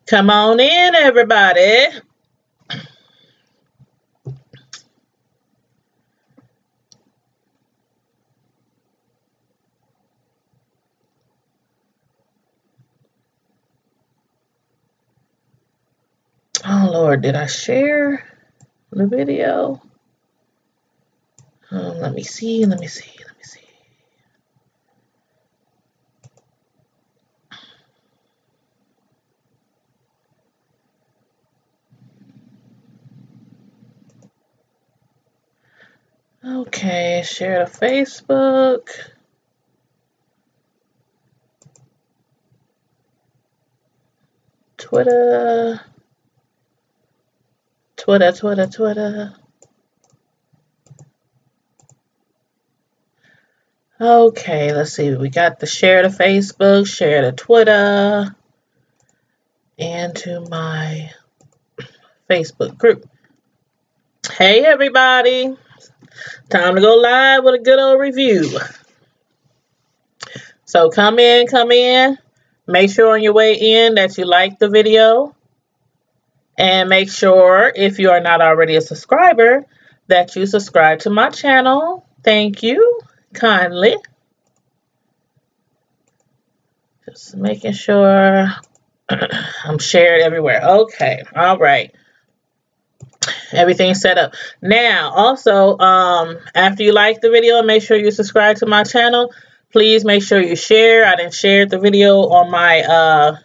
Come on in, everybody. Oh, Lord, did I share the video? Let me see. Okay, share to Facebook. Twitter. Okay, let's see. We got the share to Facebook, share to Twitter, and to my Facebook group. Hey, everybody. Time to go live with a good old review. So come in. Make sure on your way in that you like the video. And make sure, if you are not already a subscriber, that you subscribe to my channel. Thank you kindly. Just making sure I'm shared everywhere. Okay, all right. Everything's set up. Now, also, after you like the video, make sure you subscribe to my channel. Please make sure you share. I done shared the video on my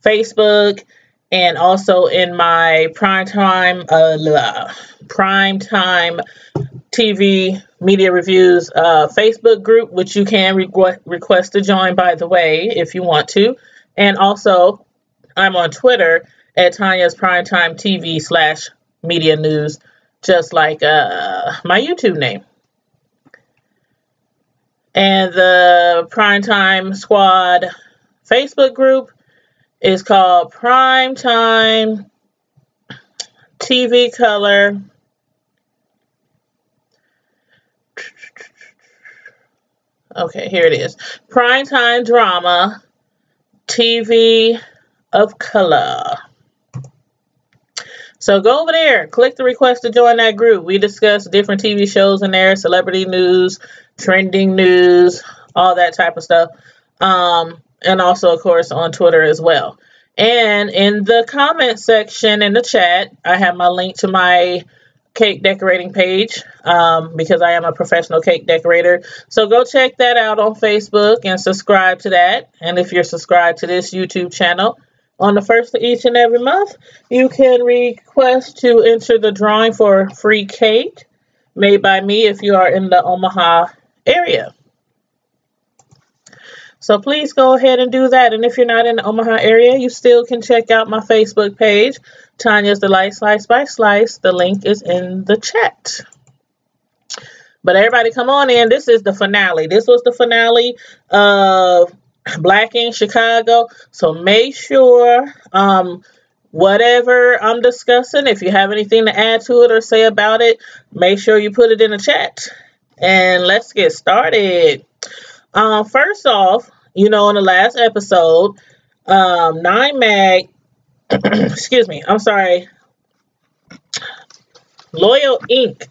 Facebook and also in my Primetime TV Media Reviews Facebook group, which you can request to join, by the way, if you want to. And also, I'm on Twitter at Tanya's Primetime TV /Media News, just like my YouTube name. And the Primetime Squad Facebook group is called Primetime TV Color. Okay, here it is. Primetime Drama TV of Color. So go over there, click the request to join that group. We discuss different TV shows in there, celebrity news, trending news, all that type of stuff. And also, of course, on Twitter as well. And in the comment section in the chat, I have my link to my cake decorating page because I am a professional cake decorator. So go check that out on Facebook and subscribe to that. And if you're subscribed to this YouTube channel, on the first of each and every month, you can request to enter the drawing for a free cake made by me if you are in the Omaha area. So please go ahead and do that. And if you're not in the Omaha area, you still can check out my Facebook page, Tanya's Delight Slice by Slice. The link is in the chat. But everybody come on in. This is the finale. This was the finale of Black Ink Chicago. So make sure whatever I'm discussing, if you have anything to add to it or say about it, make sure you put it in the chat. And let's get started. First off, you know, in the last episode, 9mag, excuse me, I'm sorry, Loyal Ink.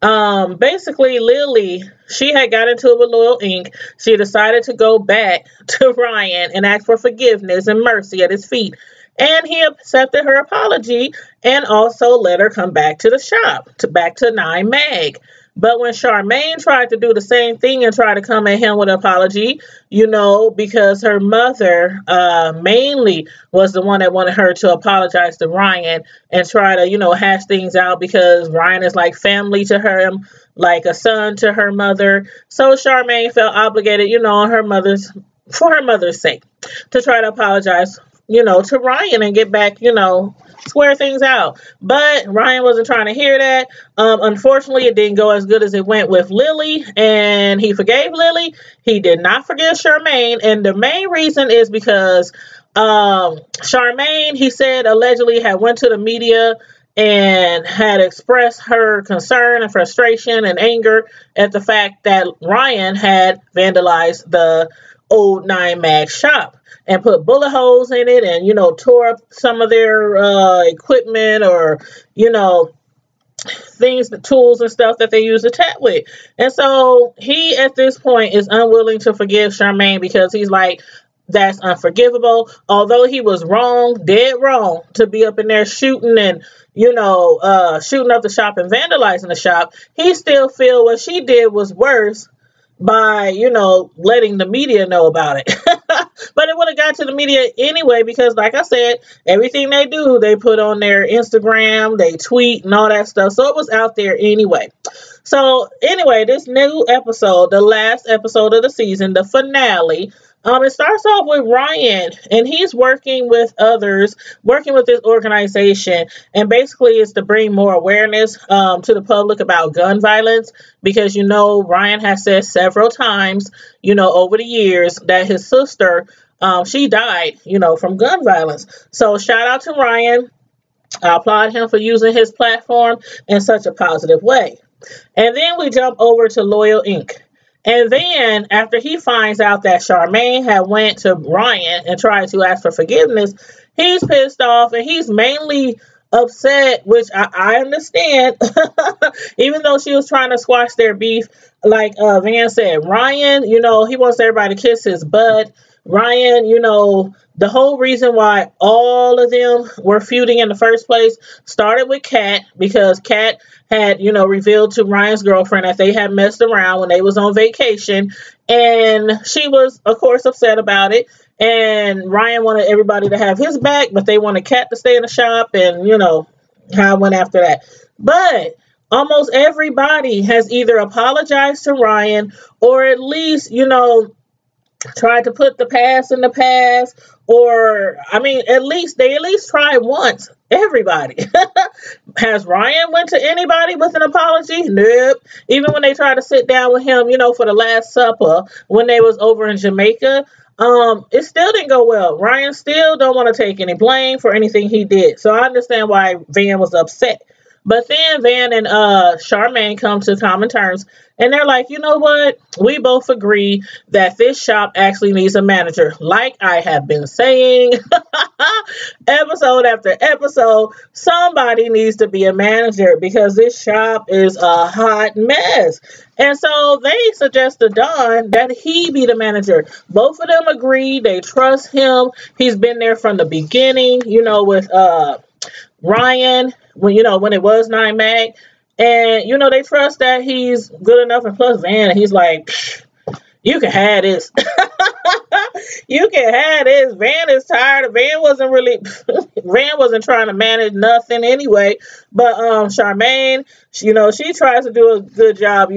Basically, Lily, she had got into it with Loyal Ink. She decided to go back to Ryan and ask for forgiveness and mercy at his feet. And he accepted her apology and also let her come back to the shop, back to 9mag. But when Charmaine tried to do the same thing and try to come at him with an apology, you know, because her mother mainly was the one that wanted her to apologize to Ryan and try to, you know, hash things out because Ryan is like family to her, like a son to her mother. So Charmaine felt obligated, you know, for her mother's sake, to try to apologize, you know, to Ryan and get back, you know, square things out. But Ryan wasn't trying to hear that. Unfortunately, it didn't go as good as it went with Lily, and he forgave Lily. He did not forgive Charmaine, and the main reason is because Charmaine, he said, allegedly had went to the media and had expressed her concern and frustration and anger at the fact that Ryan had vandalized the old Nine Mag shop and put bullet holes in it and, tore up some of their equipment or, things, the tools and stuff that they use to chat with. And so he, at this point, is unwilling to forgive Charmaine because he's like, that's unforgivable. Although he was wrong, dead wrong, to be up in there shooting and, shooting up the shop and vandalizing the shop, he still feel what she did was worse by, letting the media know about it. But it would have got to the media anyway because, like I said, everything they do, they put on their Instagram, they tweet and all that stuff. So it was out there anyway. So anyway, this new episode, the last episode of the season, the finale, it starts off with Ryan, and he's working with others, working with this organization, and basically it's to bring more awareness to the public about gun violence, because, Ryan has said several times, over the years that his sister, she died, from gun violence. So shout out to Ryan. I applaud him for using his platform in such a positive way. And then we jump over to Loyal Inc. And then after he finds out that Charmaine had went to Ryan and tried to ask for forgiveness, he's pissed off and he's mainly upset, which I understand, even though she was trying to squash their beef. Like Van said, Ryan, he wants everybody to kiss his butt. Ryan, the whole reason why all of them were feuding in the first place started with Kat, because Kat had, revealed to Ryan's girlfriend that they had messed around when they was on vacation. And she was, of course, upset about it. And Ryan wanted everybody to have his back, but they wanted Kat to stay in the shop, and, how it went after that. But almost everybody has either apologized to Ryan or at least, tried to put the past in the past, or at least tried once. Everybody. Has Ryan went to anybody with an apology? Nope. Even when they tried to sit down with him, for the Last Supper when they was over in Jamaica, it still didn't go well. Ryan still don't want to take any blame for anything he did. So I understand why Van was upset. But then Van and Charmaine come to common terms, and they're like, you know what? We both agree that this shop actually needs a manager. Like I have been saying, episode after episode, somebody needs to be a manager because this shop is a hot mess. And so they suggest to Don that he be the manager. Both of them agree. They trust him. He's been there from the beginning, with Ryan, when it was Nine Mag, and they trust that he's good enough. And plus Van, he's like, you can have this. You can have this. Van is tired. Van wasn't trying to manage nothing anyway. But Charmaine, she tries to do a good job,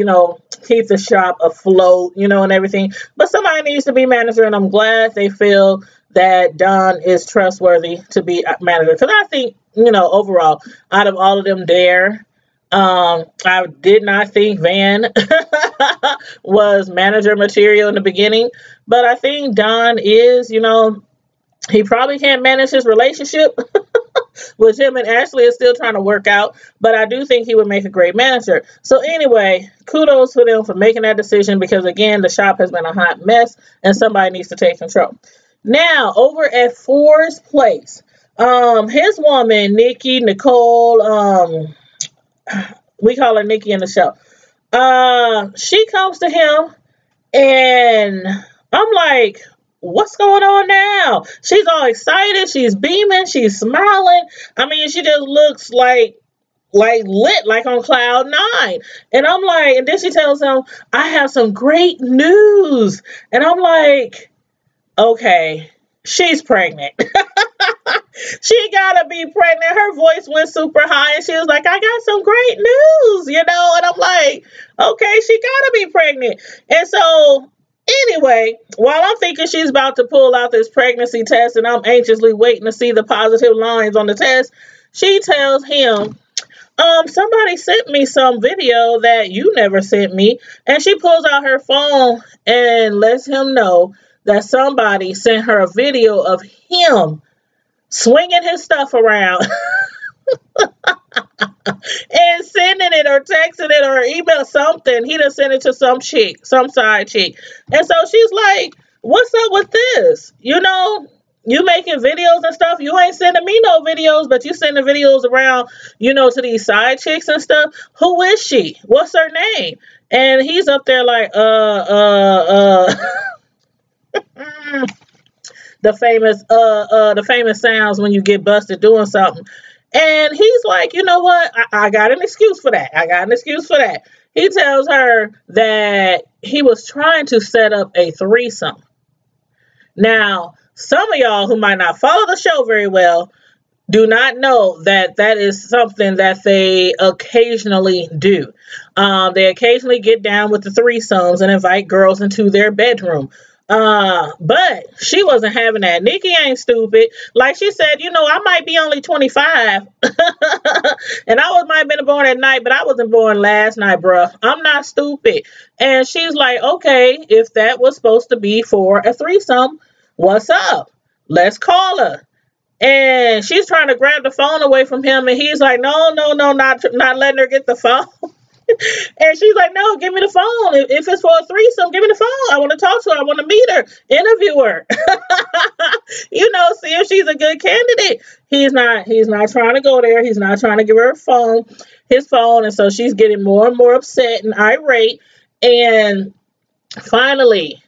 keep the shop afloat, and everything. But somebody needs to be manager, and I'm glad they feel that Don is trustworthy to be a manager. Because I think, overall, out of all of them there, I did not think Van was manager material in the beginning. But I think Don is, he probably can't manage his relationship with him and Ashley is still trying to work out. But I do think he would make a great manager. So anyway, kudos to them for making that decision because, again, the shop has been a hot mess and somebody needs to take control. Now, over at Four's place, his woman, Nicole, we call her Nikki in the show. She comes to him, and I'm like, what's going on now? She's all excited. She's beaming. She's smiling. She just looks like lit, like on cloud nine. And I'm like, and then she tells him, I have some great news. And I'm like, okay, she's pregnant. She gotta be pregnant. Her voice went super high and she was like, I got some great news, and I'm like, okay, she gotta be pregnant. And so anyway, while I'm thinking she's about to pull out this pregnancy test and I'm anxiously waiting to see the positive lines on the test, she tells him, somebody sent me some video that you never sent me. And she pulls out her phone and lets him know that somebody sent her a video of him swinging his stuff around or email something. He done sent it to some chick, some side chick. And so she's like, what's up with this? You know, you making videos and stuff. You ain't sending me no videos, but you sending videos around, you know, to these side chicks and stuff. Who is she? What's her name? And he's up there like, the famous sounds when you get busted doing something. And he's like, you know what? I got an excuse for that. I got an excuse for that. He tells her that he was trying to set up a threesome. Now, some of y'all who might not follow the show very well do not know that that is something that they occasionally do. They occasionally get down with the threesomes and invite girls into their bedroom. But she wasn't having that. Nikki ain't stupid. Like she said, you know, I might be only 25 and might have been born at night, but I wasn't born last night, bruh. I'm not stupid. And she's like, okay, if that was supposed to be for a threesome, what's up? Let's call her. And she's trying to grab the phone away from him, and he's like, no, not letting her get the phone. And she's like, no, give me the phone. If it's for a threesome, give me the phone. I want to talk to her. I want to meet her, interview her. You know, see if she's a good candidate. He's not trying to go there. He's not trying to give her his phone. And so she's getting more and more upset and irate. And finally,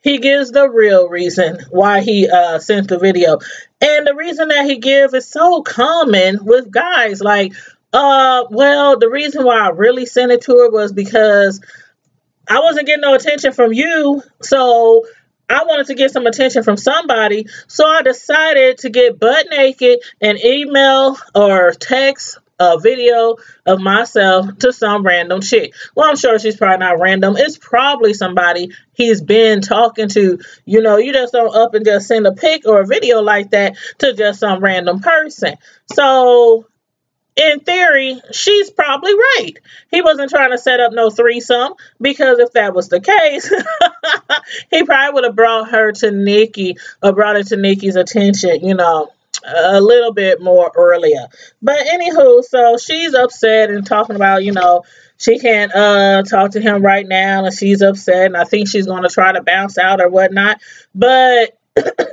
he gives the real reason why he sent the video. And the reason that he gives is so common with guys. Like, well, the reason why I really sent it to her was because I wasn't getting no attention from you. So I wanted to get some attention from somebody. So I decided to get butt naked and email or text a video of myself to some random chick. Well, I'm sure she's probably not random. It's probably somebody he's been talking to. You know, you just don't up and just send a pic or a video like that to just some random person. So in theory, she's probably right. He wasn't trying to set up no threesome, because if that was the case, he probably would have brought her to Nikki or brought it to Nikki's attention, you know, a little bit more earlier. But anywho, so she's upset and talking about, you know, she can't talk to him right now, and she's upset, and I think she's going to try to bounce out or whatnot. But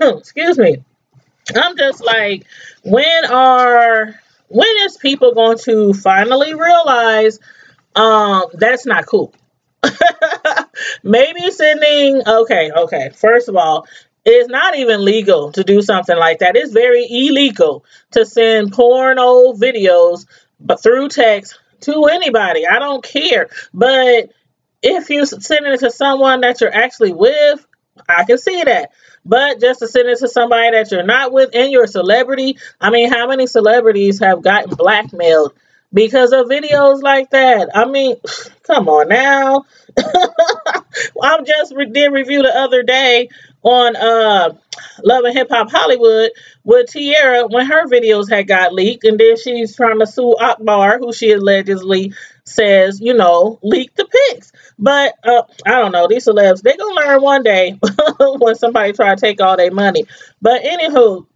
excuse me, I'm just like, when is people going to finally realize that's not cool? Maybe sending, okay. First of all, it's not even legal to do something like that. It's very illegal to send porno videos but through text to anybody. I don't care. But if you send it to someone that you're actually with, I can see that. But just to send it to somebody that you're not with and you're a celebrity, I mean, how many celebrities have gotten blackmailed because of videos like that? I mean, come on now. I just did review the other day on Love and Hip Hop Hollywood with Tierra when her videos had got leaked, and then she's trying to sue Akbar, who she allegedly says, you know, leaked the pics. But I don't know, these celebs, they gonna learn one day when somebody try to take all their money. But anywho,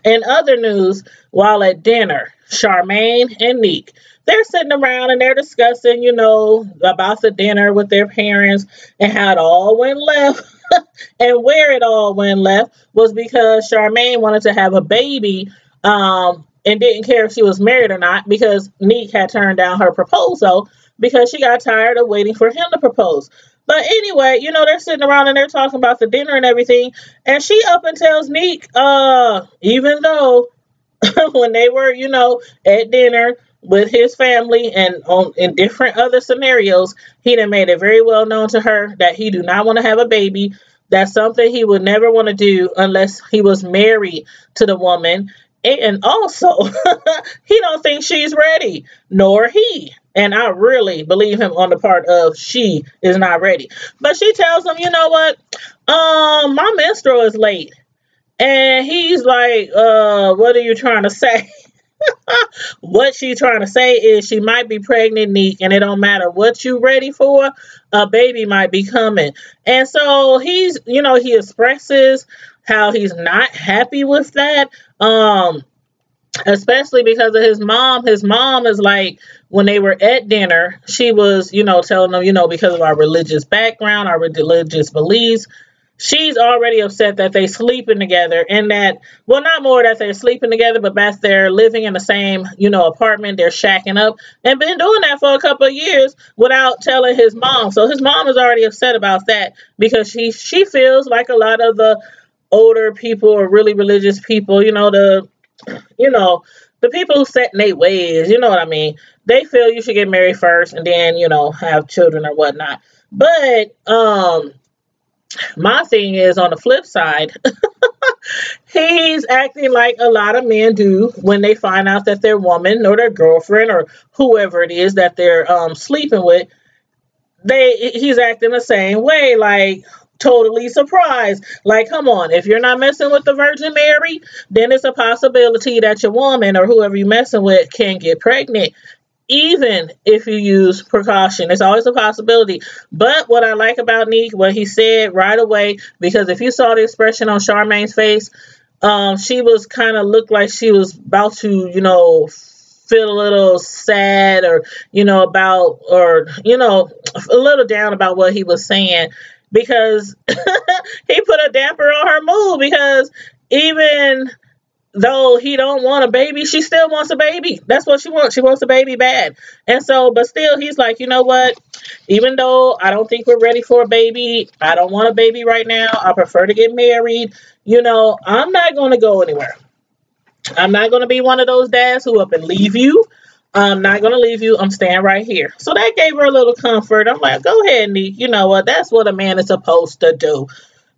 in other news, while at dinner, Charmaine and Neek, they're sitting around and they're discussing, you know, about the dinner with their parents and how it all went left. And where it all went left was because Charmaine wanted to have a baby and didn't care if she was married or not, because Neek had turned down her proposal because she got tired of waiting for him to propose. But anyway, you know, they're sitting around and they're talking about the dinner and everything. And she up and tells Neek, even though when they were, you know, at dinner with his family and in different other scenarios, he done made it very well known to her that he do not want to have a baby. That's something he would never want to do unless he was married to the woman. And also, he don't think she's ready, nor he. And I really believe him on the part of she is not ready. But she tells him, you know what? My menstrual is late. And he's like, what are you trying to say? What she's trying to say is she might be pregnant, Neek, and it don't matter what you ready for, a baby might be coming. And so he's, you know, he expresses how he's not happy with that. especially because of his mom. His mom is like, when they were at dinner, she was, telling them, because of our religious background, our religious beliefs, she's already upset that they sleeping together, and that, well, not more that they're sleeping together, but that they're living in the same, apartment. They're shacking up and been doing that for a couple of years without telling his mom. So his mom is already upset about that because she feels like a lot of the older people or really religious people, you know, the people who set in their ways, you know what I mean? They feel you should get married first and then, have children or whatnot. But my thing is, on the flip side, he's acting like a lot of men do when they find out that their woman or their girlfriend or whoever it is that they're sleeping with, he's acting the same way, like totally surprised. Like, come on, if you're not messing with the Virgin Mary, then it's a possibility that your woman or whoever you're messing with can get pregnant. Even if you use precaution, it's always a possibility. But what I like about Neek, what he said right away, because if you saw the expression on Charmaine's face, she was kind of looked like she was about to, feel a little sad or, about, or, a little down about what he was saying, because he put a damper on her mood, because even though he don't want a baby, she still wants a baby. That's what she wants. She wants a baby bad. And so, but still, he's like, you know what? Even though I don't think we're ready for a baby, I don't want a baby right now. I prefer to get married. I'm not going to go anywhere. I'm not going to be one of those dads who up and leave you. I'm not going to leave you. I'm staying right here. So that gave her a little comfort. I'm like, go ahead, Neek. You know what? That's what a man is supposed to do.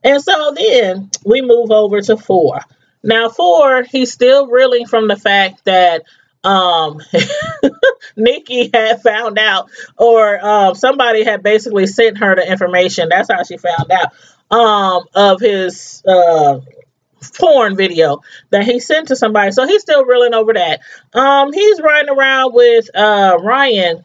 And so then we move over to 4. Now, 4, he's still reeling from the fact that Nikki had found out, or somebody had basically sent her the information. That's how she found out of his porn video that he sent to somebody. So he's still reeling over that. He's riding around with Ryan,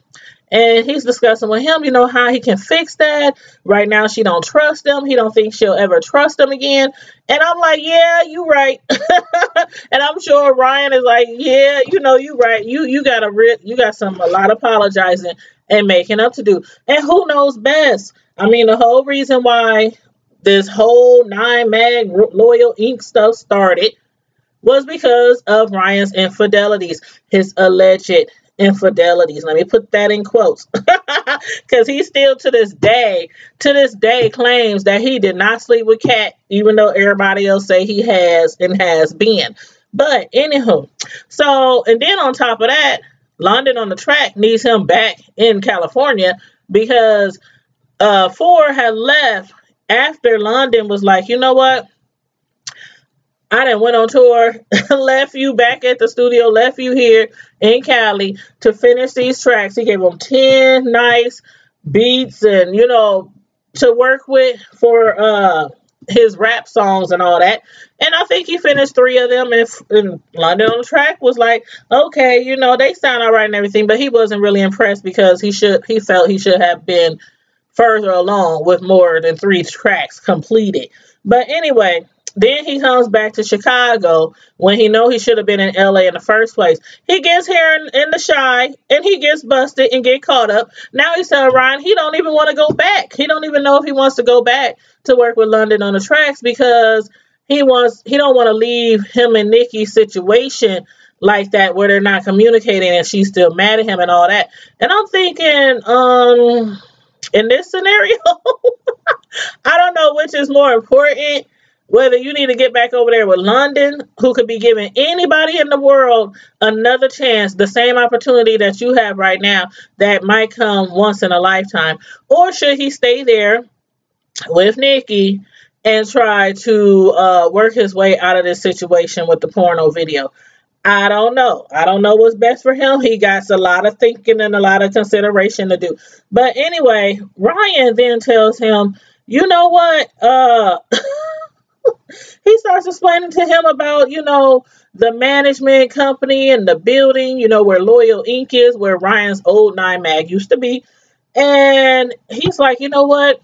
and he's discussing with him, how he can fix that. Right now, she don't trust him. He don't think she'll ever trust him again. And I'm like, yeah, you right. And I'm sure Ryan is like, yeah, you right. You got a lot of apologizing and making up to do. And who knows best? I mean, the whole reason why this whole 9 Mag Loyal Inc. stuff started was because of Ryan's infidelities, his alleged infidelities. Let me put that in quotes, because he still to this day claims that he did not sleep with Kat, even though everybody else say he has and has been. But anywho, so, and then on top of that, London on the Track needs him back in California, because 4 had left after London was like, you know what? I done went on tour, left you back at the studio, left you here in Cali to finish these tracks. He gave them 10 nice beats and, to work with for his rap songs and all that. And I think he finished 3 of them, and London on the Track was like, okay, they sound all right and everything, but he wasn't really impressed because he felt he should have been further along with more than 3 tracks completed. But anyway, then he comes back to Chicago when he know he should have been in LA in the first place. He gets here in the Shy, and he gets busted and get caught up. Now he's telling Ryan he don't even want to go back. He don't even know if he wants to go back to work with London on the Tracks, because he don't want to leave him and Nikki's situation like that, where they're not communicating and she's still mad at him and all that. And I'm thinking, in this scenario, I don't know which is more important, whether you need to get back over there with London, who could be giving anybody in the world another chance, the same opportunity that you have right now that might come once in a lifetime, or should he stay there with Nikki and try to work his way out of this situation with the porno video? I don't know. I don't know what's best for him. He got a lot of thinking and a lot of consideration to do. But anyway, Ryan then tells him, you know what? He starts explaining to him about, the management company and the building, where Loyal Inc. is, where Ryan's old 9 Mag used to be. And he's like, you know what?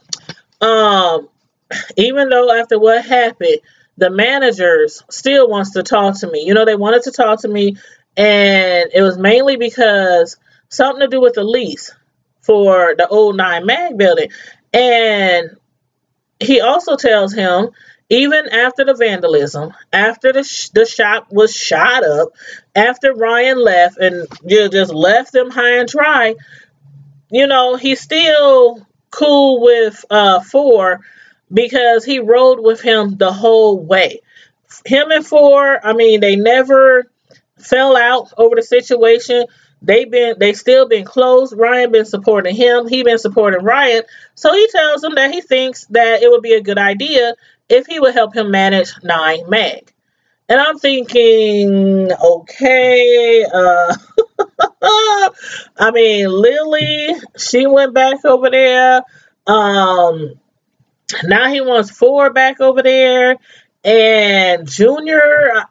Even though after what happened, the managers still wants to talk to me. You know, they wanted to talk to me, and it was mainly because something to do with the lease for the old Nine Mag building. And he also tells him, even after the vandalism, after the shop was shot up, after Ryan left and just left them high and dry, you know, he's still cool with Four because he rode with him the whole way. Him and Four, I mean, they never fell out over the situation. They still been close. Ryan been supporting him. He been supporting Ryan. So he tells him that he thinks that it would be a good idea if he would help him manage Nine Mag. And I'm thinking, okay, I mean, Lily, she went back over there. Now he wants Four back over there, and Junior.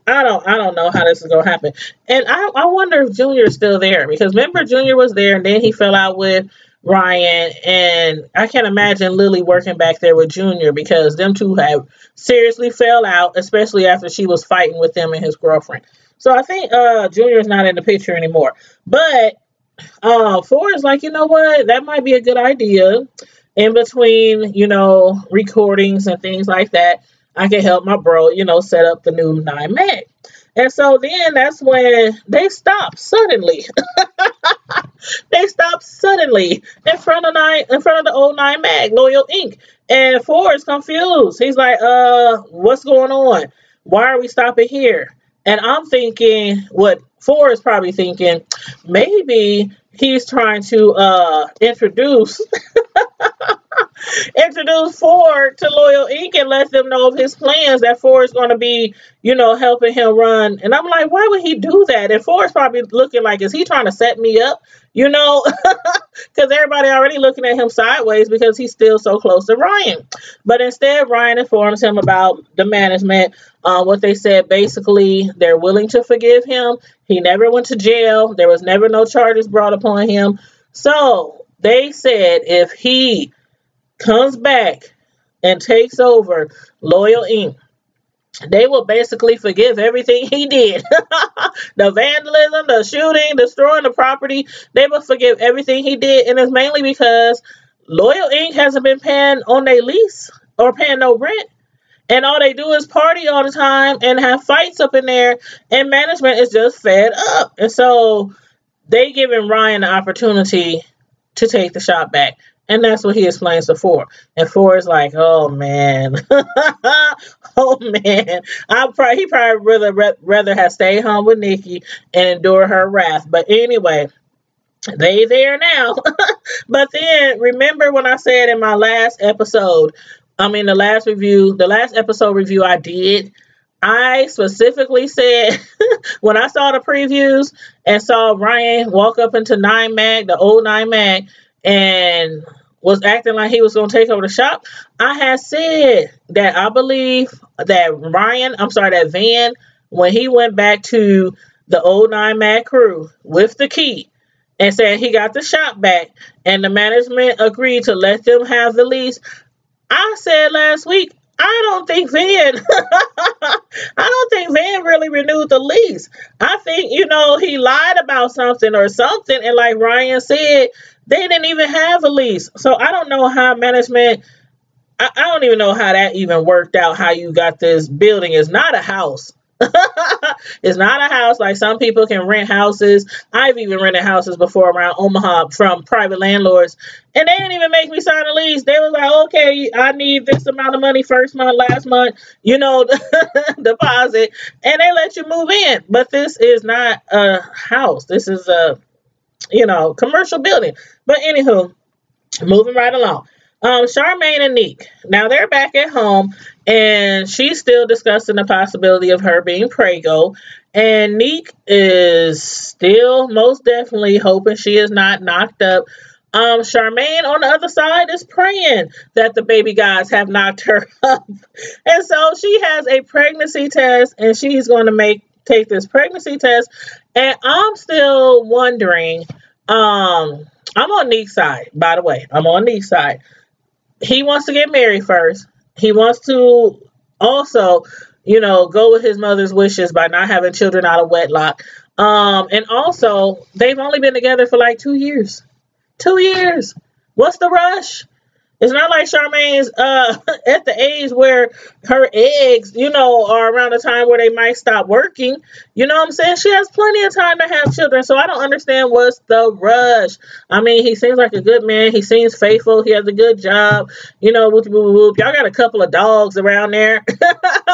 I don't know how this is gonna happen, and I wonder if Junior is still there, because remember Junior was there, and then he fell out with Ryan, and I can't imagine Lily working back there with Junior, because them two have seriously fell out, especially after she was fighting with him and his girlfriend. So I think Junior is not in the picture anymore. But Four is like, you know what, that might be a good idea. In between, you know, recordings and things like that, I can help my bro, you know, set up the new Nine Mag. And so then that's when they stopped suddenly. They stopped suddenly in front of the old Nine Mag, Loyal Inc. And Four is confused. He's like, what's going on? Why are we stopping here? And I'm thinking, what Four is probably thinking, maybe he's trying to introduce Four to Loyal Inc. and let them know of his plans, that Four is going to be, you know, helping him run. And I'm like, why would he do that? And Four is probably looking like, is he trying to set me up? You know, because everybody already looking at him sideways because he's still so close to Ryan. But instead, Ryan informs him about the management. What they said, basically, they're willing to forgive him. He never went to jail. There was never no charges brought upon him. So they said if he comes back and takes over Loyal Inc., they will basically forgive everything he did. The vandalism, the shooting, destroying the property, they will forgive everything he did. And it's mainly because Loyal Inc. hasn't been paying on their lease or paying no rent. And all they do is party all the time and have fights up in there. And management is just fed up. And so they giving Ryan the opportunity to take the shop back. And that's what he explains to Four. And Four is like, oh, man. Oh, man. He probably rather have stayed home with Nikki and endure her wrath. But anyway, they there now. But then, remember when I said in my last episode, the last episode review I did, I specifically said, when I saw the previews and saw Ryan walk up into Nine Mag, the old Nine Mag, and was acting like he was going to take over the shop, I had said that I believe that Van, when he went back to the old Nine Mag crew with the key and said he got the shop back and the management agreed to let them have the lease, I said last week, I don't think Van really renewed the lease. I think, he lied about something or something. And like Ryan said, they didn't even have a lease. So I don't know how management, I don't even know how that even worked out, how you got this building. It's not a house. It's not a house. Like some people can rent houses. I've even rented houses before around Omaha from private landlords, and they didn't even make me sign a lease. They was like, okay, I need this amount of money first month, last month, deposit, and they let you move in. But this is not a house. This is a, commercial building. But anywho, moving right along. Charmaine and Neek, now they're back at home, and she's still discussing the possibility of her being Prego, and Neek is still most definitely hoping she is not knocked up. Charmaine on the other side is praying that the baby gods have knocked her up, and so she has a pregnancy test, and she's going to take this pregnancy test, and I'm still wondering. I'm on Neek's side, by the way. I'm on Neek's side. He wants to get married first. He wants to also, go with his mother's wishes by not having children out of wedlock. And also, they've only been together for like 2 years. 2 years. What's the rush? It's not like Charmaine's at the age where her eggs, are around the time where they might stop working. You know what I'm saying? She has plenty of time to have children. So I don't understand what's the rush. I mean, he seems like a good man. He seems faithful. He has a good job. Whoop, whoop, whoop. Y'all got a couple of dogs around there.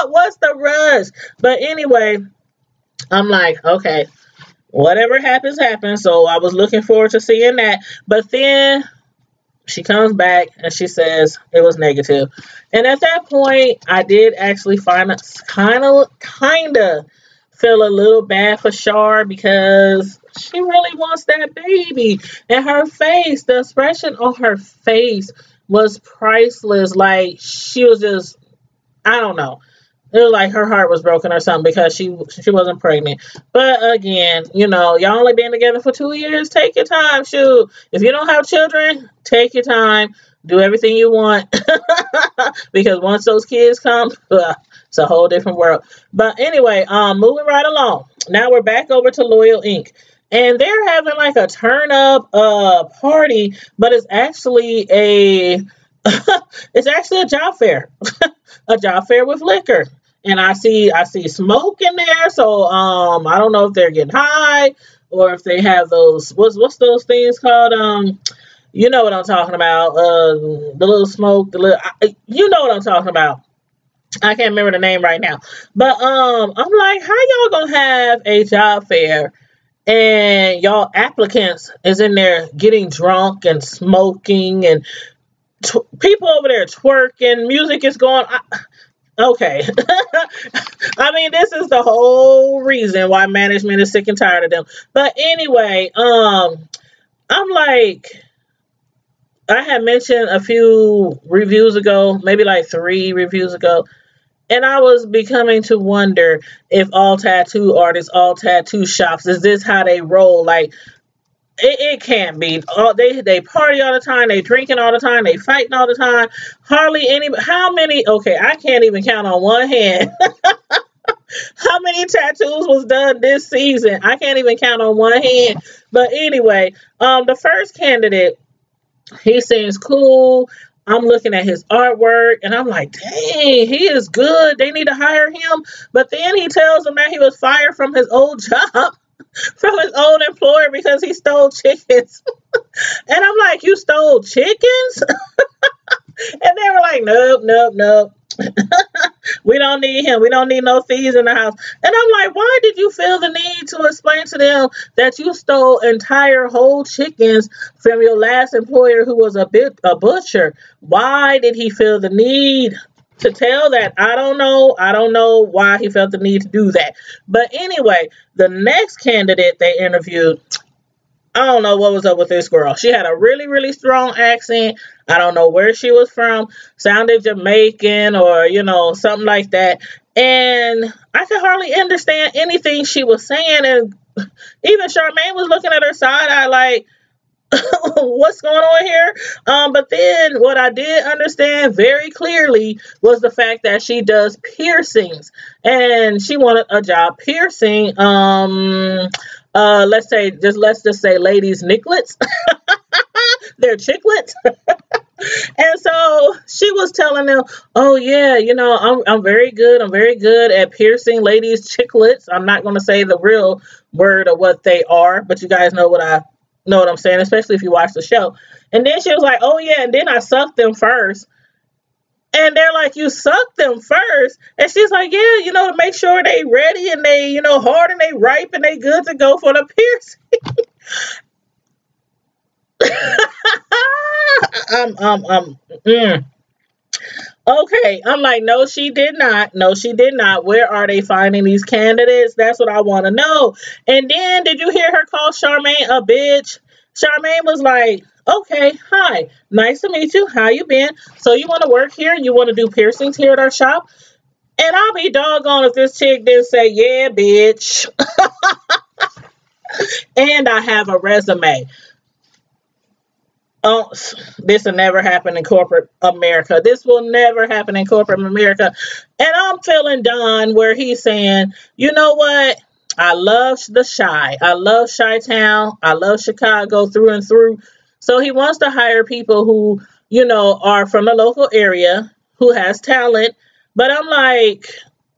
What's the rush? But anyway, I'm like, okay, whatever happens, happens. So I was looking forward to seeing that. But then she comes back and she says it was negative. And at that point, I did actually find kind of feel a little bad for Char because she really wants that baby. And her face, the expression on her face was priceless. Like she was just, I don't know. It was like her heart was broken or something because she wasn't pregnant. But again, y'all only been together for 2 years. Take your time. Shoot. If you don't have children, take your time. Do everything you want. Because once those kids come, it's a whole different world. But anyway, moving right along. Now we're back over to Loyal Inc. And they're having like a turn up party, but it's actually a job fair. A job fair with liquor. And I see smoke in there, so I don't know if they're getting high or if they have those what's those things called, you know what I'm talking about, the little smoke, you know what I'm talking about. I can't remember the name right now. But I'm like, how y'all gonna have a job fair and y'all applicants is in there getting drunk and smoking and people over there twerking, music is going. Okay. I mean, this is the whole reason why management is sick and tired of them. But anyway, I'm like, I had mentioned a few reviews ago, maybe like 3 reviews ago, and I was becoming to wonder if all tattoo artists, all tattoo shops, is this how they roll? Like, it can't be. They party all the time. They drinking all the time. They fighting all the time. Hardly any. How many? Okay, I can't even count on one hand. How many tattoos was done this season? I can't even count on one hand. But anyway, the first candidate, he seems cool. I'm looking at his artwork and I'm like, dang, he is good. They need to hire him. But then he tells them that he was fired from his old job. From his old employer because he stole chickens. And I'm like, you stole chickens? And they were like, nope, nope, nope. We don't need him. We don't need no thieves in the house. And I'm like, why did you feel the need to explain to them that you stole entire whole chickens from your last employer who was a butcher? Why did he feel the need to tell that? I don't know. I don't know why he felt the need to do that. But anyway, the next candidate they interviewed, I don't know what was up with this girl. She had a really, really strong accent. I don't know where she was from. Sounded Jamaican or, something like that. And I could hardly understand anything she was saying. And even Charmaine was looking at her side eye like, what's going on here? But then what I did understand very clearly was the fact that she does piercings and she wanted a job piercing. Let's just say ladies' nicklets. They're chiclets. And so she was telling them, oh yeah, I'm very good. I'm very good at piercing ladies' chiclets. I'm not going to say the real word of what they are, but you guys know what I'm saying, especially if you watch the show. And then she was like, oh yeah, and then I sucked them first. And they're like, you suck them first? And she's like, yeah, to make sure they ready and they, hard and they ripe and they good to go for the piercing. Okay, I'm like, no, she did not. No, she did not. Where are they finding these candidates? That's what I want to know. And then, did you hear her call Charmaine a bitch? Charmaine was like, okay, hi, nice to meet you. How you been? So you want to work here? You want to do piercings here at our shop? And I'll be doggone if this chick didn't say, yeah, bitch. And I have a resume. Oh, this will never happen in corporate America. This will never happen in corporate America. And I'm feeling Don where he's saying, you know what? I love the Chi. I love Chi-Town. I love Chicago through and through. So he wants to hire people who, are from the local area, who has talent. But I'm like,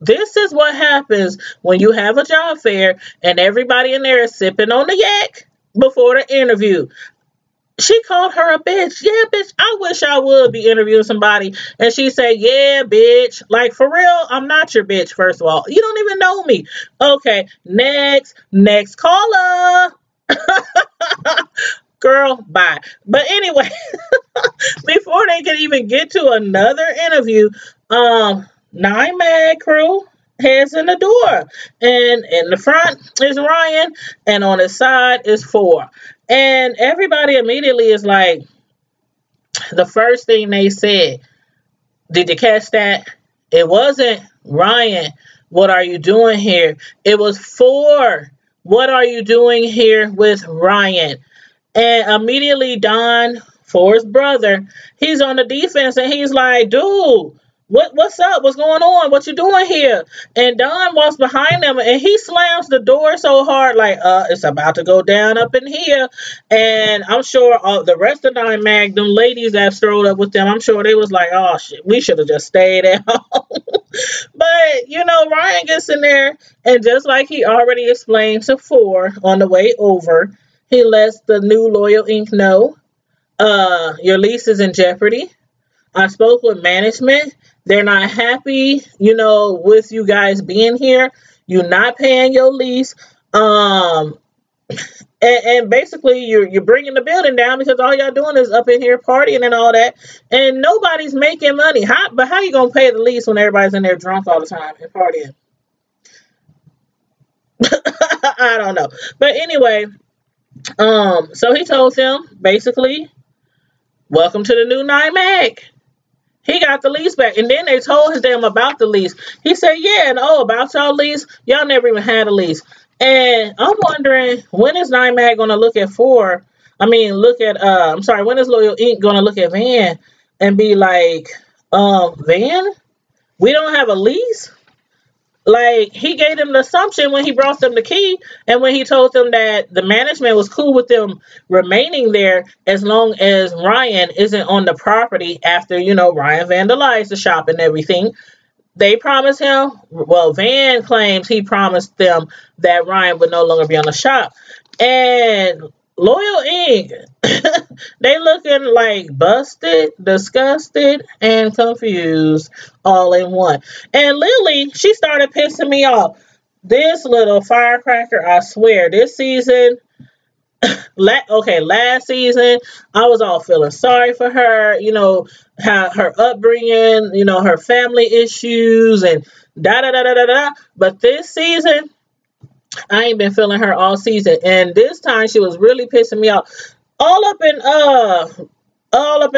this is what happens when you have a job fair and everybody in there is sipping on the yak before the interview. She called her a bitch. Yeah, bitch. I wish I would be interviewing somebody and she say, yeah, bitch. Like, for real, I'm not your bitch, first of all. You don't even know me. Okay, next caller. Girl, bye. But anyway, before they can even get to another interview, Nine Mag crew heads in the door. And in the front is Ryan, and on his side is Four. And everybody immediately is like, the first thing they said, did you catch that? It wasn't Ryan, what are you doing here? It was Four. What are you doing here with Ryan? And immediately Don, Four's brother, he's on the defense and he's like, dude, what's up? What's going on? What you doing here? And Don walks behind them and he slams the door so hard, like, it's about to go down up in here. And I'm sure the rest of Nine Mag, them ladies that strolled up with them, I'm sure they was like, oh shit, we should have just stayed at home. But Ryan gets in there, and just like he already explained to Four on the way over, he lets the new Loyal Inc. know, your lease is in jeopardy. I spoke with management. They're not happy, with you guys being here. You're not paying your lease. And basically you're bringing the building down because all y'all doing is up in here partying and all that, and nobody's making money. But how you gonna pay the lease when everybody's in there drunk all the time and partying? I don't know. But anyway, so he told them basically, welcome to the new Nine Mag. He got the lease back. And then they told them about the lease. He said, yeah, and about y'all lease, y'all never even had a lease. And I'm wondering, when is Nine Mag going to look at Four? When is Loyal Inc. going to look at Van and be like, Van, we don't have a lease? Like, he gave them the assumption when he brought them the key and when he told them that the management was cool with them remaining there as long as Ryan isn't on the property after, Ryan vandalized the shop and everything. They promised him, well, Van claims he promised them that Ryan would no longer be on the shop. And Loyal Inc., they looking like busted, disgusted, and confused all in one. And Lily, she started pissing me off. This little firecracker, I swear, this season, last season, I was all feeling sorry for her, how her upbringing, her family issues and da da da da da da. But this season, I ain't been feeling her all season, and this time she was really pissing me off, all up in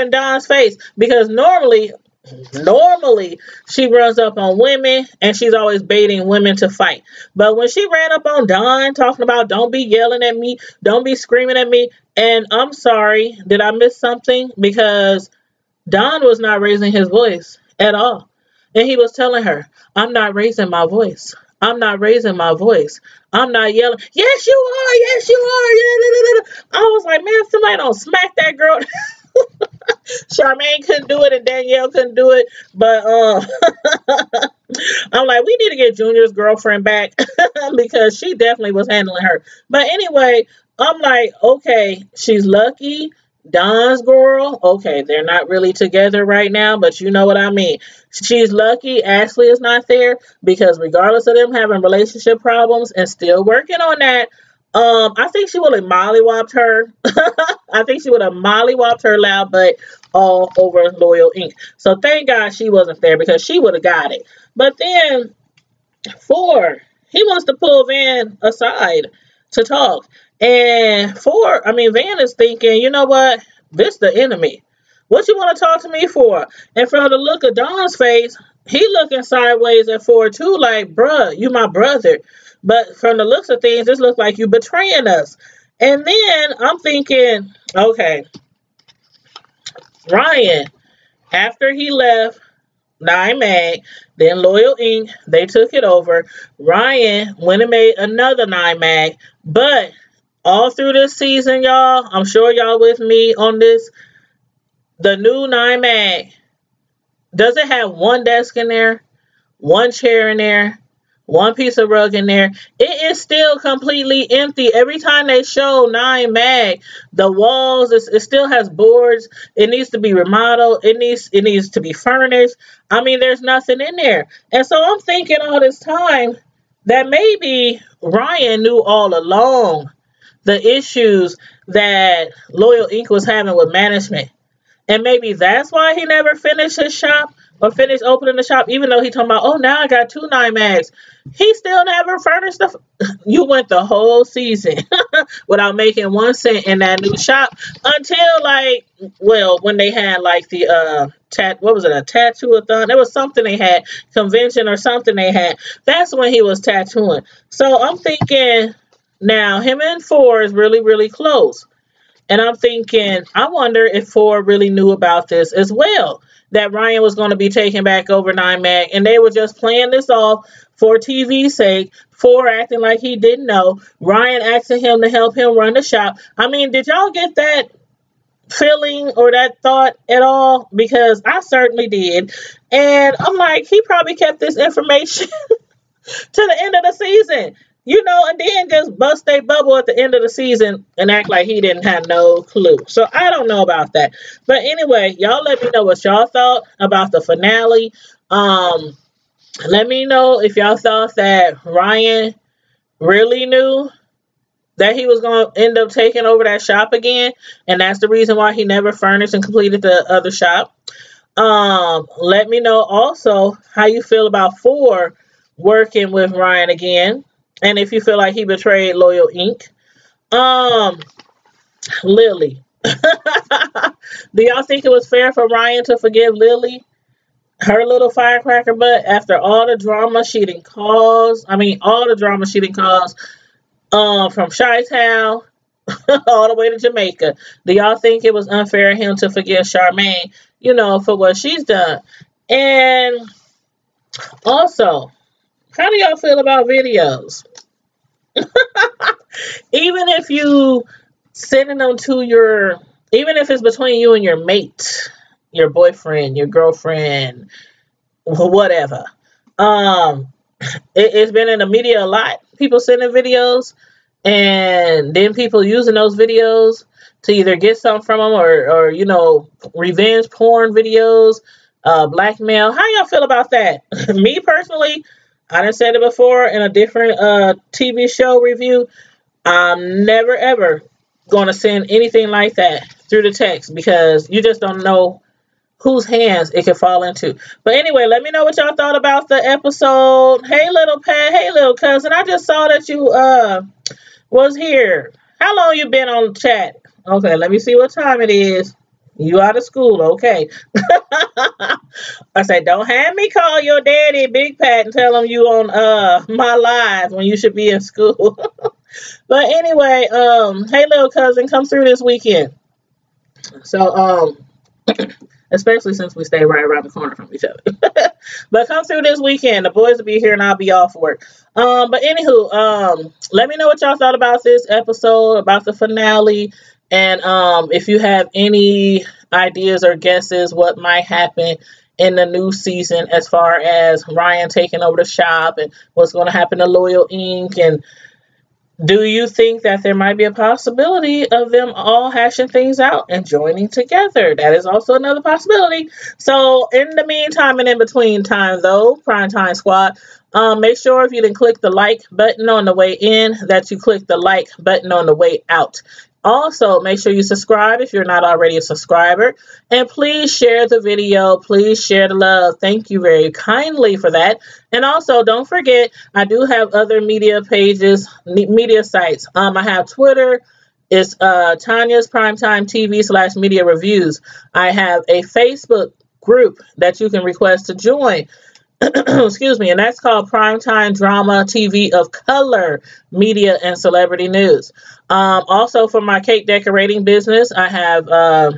Don's face, because normally she runs up on women and she's always baiting women to fight. But when she ran up on Don talking about don't be yelling at me, don't be screaming at me, and I'm sorry, did I miss something? Because Don was not raising his voice at all. And he was telling her, I'm not raising my voice. I'm not raising my voice. I'm not yelling. Yes, you are. Yes, you are. Yeah. I was like, man, somebody don't smack that girl. Charmaine couldn't do it and Danielle couldn't do it. But I'm like, we need to get Junior's girlfriend back because she definitely was handling her. But anyway, I'm like, okay, she's lucky. Don's girl, okay, they're not really together right now, but you know what I mean. She's lucky Ashley is not there, because regardless of them having relationship problems and still working on that, I think she would have mollywopped her. I think she would have mollywopped her loud butt all over Loyal Inc. So thank God she wasn't there, because she would have got it. But then Four, he wants to pull Van aside to talk. And Van is thinking, you know what? This the enemy. What you want to talk to me for? And from the look of Don's face, he looking sideways at Four too, like, bruh, you my brother. But from the looks of things, this looks like you betraying us. And then I'm thinking, okay, Ryan, after he left Nine Mag, then Loyal Inc., they took it over. Ryan went and made another Nine Mag, but all through this season, y'all, I'm sure y'all with me on this, the new Nine Mag, does it have one desk in there, one chair in there, one piece of rug in there? It is still completely empty. Every time they show Nine Mag, the walls, it still has boards. It needs to be remodeled. It needs to be furnished. I mean, there's nothing in there. And so I'm thinking all this time that maybe Ryan knew all along the issues that Loyal Inc. was having with management. And maybe that's why he never finished his shop or finished opening the shop, even though he talking about, oh, now I got two Nine Mags. He still never furnished the. You went the whole season without making 1 cent in that new shop until like, well, when they had like the what was it, a tattoo-a-thon? There was something they had, convention or something they had. That's when he was tattooing. So I'm thinking now him and Four is really, really close. And I'm thinking, I wonder if Ford really knew about this as well, that Ryan was going to be taken back over Nine Mag, and they were just playing this off for TV's sake. Ford acting like he didn't know. Ryan asking him to help him run the shop. I mean, did y'all get that feeling or that thought at all? Because I certainly did. And I'm like, he probably kept this information to the end of the season. And then just bust a bubble at the end of the season and act like he didn't have no clue. So I don't know about that. But anyway, y'all let me know what y'all thought about the finale. Let me know if y'all thought that Ryan really knew that he was going to end up taking over that shop again, and that's the reason why he never furnished and completed the other shop. Let me know also how you feel about Four working with Ryan again. And if you feel like he betrayed Loyal Inc. Lily. Do y'all think it was fair for Ryan to forgive Lily, her little firecracker butt, after all the drama she didn't cause? I mean, all the drama she didn't cause from Chi-Town all the way to Jamaica. Do y'all think it was unfair of him to forgive Charmaine, for what she's done? And also, how do y'all feel about videos? Even if you sending them to even if it's between you and your mate, your boyfriend, your girlfriend, whatever. It's been in the media a lot. People sending videos, and then people using those videos to either get something from them or revenge porn videos, blackmail. How y'all feel about that? Me personally, I done said it before in a different TV show review. I'm never ever going to send anything like that through the text, because you just don't know whose hands it could fall into. But anyway, let me know what y'all thought about the episode. Hey, little Pat. Hey, little cousin. I just saw that you was here. How long you been on chat? Okay, let me see what time it is. You out of school, okay. I said, don't have me call your daddy Big Pat and tell him you on my live when you should be in school. But anyway, hey little cousin, come through this weekend. So especially since we stay right around the corner from each other. But come through this weekend. The boys will be here and I'll be off work. But anywho, let me know what y'all thought about this episode, about the finale. And if you have any ideas or guesses what might happen in the new season as far as Ryan taking over the shop and what's going to happen to Loyal Inc. And do you think that there might be a possibility of them all hashing things out and joining together? That is also another possibility. So in the meantime and in between time, though, Primetime Squad, make sure if you didn't click the like button on the way in, that you click the like button on the way out. Also, make sure you subscribe if you're not already a subscriber. And please share the video. Please share the love. Thank you very kindly for that. And also, don't forget, I do have other media pages, media sites. I have Twitter. It's Tanya's Primetime TV /media reviews. I have a Facebook group that you can request to join. Excuse me, and that's called Primetime Drama TV of Color, Media and Celebrity News. Also, for my cake decorating business, I have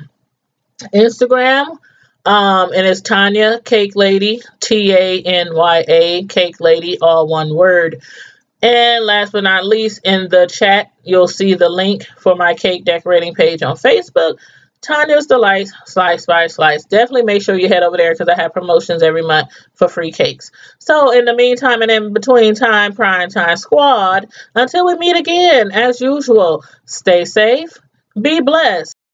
Instagram. And it's Tanya Cake Lady, Tanya Cake Lady, all one word. And last but not least, in the chat, you'll see the link for my cake decorating page on Facebook, Tanya's Delights Slice by Slice. Definitely make sure you head over there because I have promotions every month for free cakes. So in the meantime and in between time, Prime Time Squad, until we meet again, as usual, stay safe, be blessed.